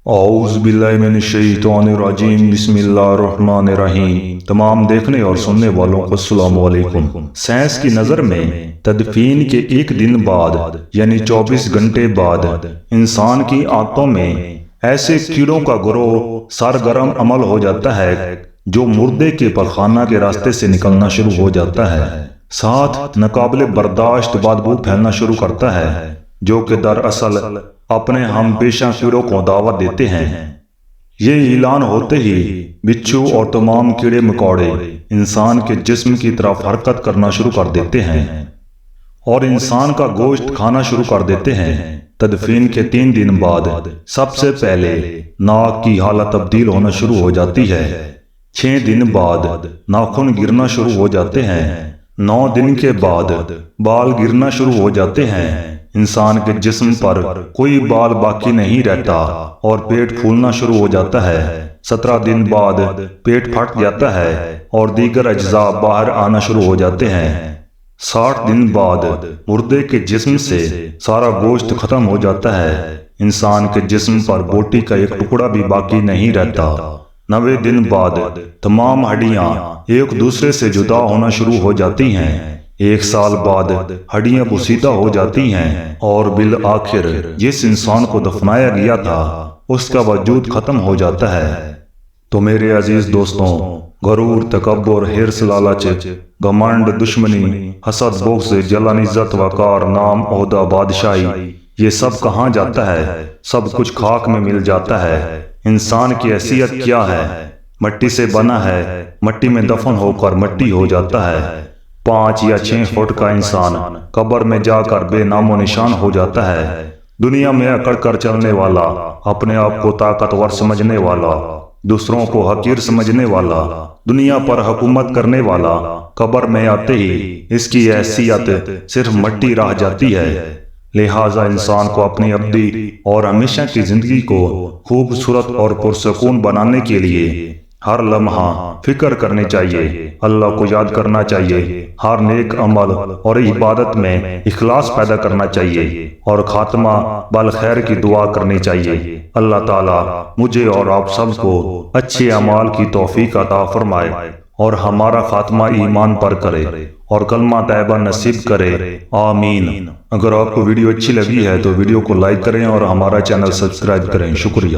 اعوذ باللہ من الشیطان الرجیم بسم اللہ الرحمن الرحیم۔ تمام دیکھنے اور سننے والوں کو السلام علیکم۔ سائنس کی نظر میں تدفین کے ایک دن بعد یعنی 24 گھنٹے بعد انسان کی آنتوں میں ایسے کیڑوں کا گروہ سرگرم عمل ہو جاتا ہے جو مردے کے پخانہ کے راستے سے نکلنا شروع ہو جاتا ہے، ساتھ ناقابل برداشت بدبو پھیلنا شروع کرتا ہے جو کہ دراصل اپنے ہم پیشہ کیڑوں کو دعوت دیتے ہیں۔ یہ اعلان ہوتے ہی بچھو اور تمام کیڑے مکوڑے انسان کے جسم کی طرف حرکت کرنا شروع کر دیتے ہیں اور انسان کا گوشت کھانا شروع کر دیتے ہیں۔ تدفین کے 3 دن بعد سب سے پہلے ناک کی حالت تبدیل ہونا شروع ہو جاتی ہے، 6 دن بعد ناخن گرنا شروع ہو جاتے ہیں، 9 دن کے بعد بال گرنا شروع ہو جاتے ہیں، انسان کے جسم پر کوئی بال باقی نہیں رہتا اور پیٹ پھولنا شروع ہو جاتا ہے، 17 دن بعد پیٹ پھٹ جاتا ہے اور دیگر اجزاء باہر آنا شروع ہو جاتے ہیں، 60 دن بعد مردے کے جسم سے سارا گوشت ختم ہو جاتا ہے، انسان کے جسم پر بوٹی کا ایک ٹکڑا بھی باقی نہیں رہتا، 90 دن بعد تمام ہڈیاں ایک دوسرے سے جدا ہونا شروع ہو جاتی ہیں، 1 سال بعد ہڈیاں بوسیدہ ہو جاتی ہیں اور بالآخر جس انسان کو دفنایا گیا تھا اس کا وجود ختم ہو جاتا ہے۔ تو میرے عزیز دوستوں، غرور، تکبر، حرص، لالچ، گھمنڈ، دشمنی، حسد، بغض، جلن، عزت، وقار، نام، عہدہ، بادشاہی، یہ سب کہاں جاتا ہے؟ سب کچھ خاک میں مل جاتا ہے۔ انسان کی حیثیت کیا ہے؟ مٹی سے بنا ہے، مٹی میں دفن ہو کر مٹی ہو جاتا ہے۔ 5 یا 6 فٹ کا انسان قبر میں جا کر بے نام و نشان ہو جاتا ہے۔ دنیا میں اکڑ کر چلنے والا، اپنے آپ کو طاقتور سمجھنے والا، دوسروں کو حقیر سمجھنے والا، دنیا پر حکومت کرنے والا، قبر میں آتے ہی اس کی حیثیت صرف مٹی رہ جاتی ہے۔ لہٰذا انسان کو اپنی ابدی اور ہمیشہ کی زندگی کو خوبصورت اور پرسکون بنانے کے لیے ہر لمحہ فکر کرنی چاہیے، اللہ کو یاد کرنا چاہیے، ہر نیک عمل اور عبادت میں اخلاص پیدا کرنا چاہیے اور خاتمہ بالخیر کی دعا کرنی چاہیے۔ اللہ تعالیٰ مجھے اور آپ سب کو اچھے اعمال کی توفیق عطا فرمائے اور ہمارا خاتمہ ایمان پر کرے اور کلمہ طیبہ نصیب کرے، آمین۔ اگر آپ کو ویڈیو اچھی لگی ہے تو ویڈیو کو لائک کریں اور ہمارا چینل سبسکرائب کریں۔ شکریہ۔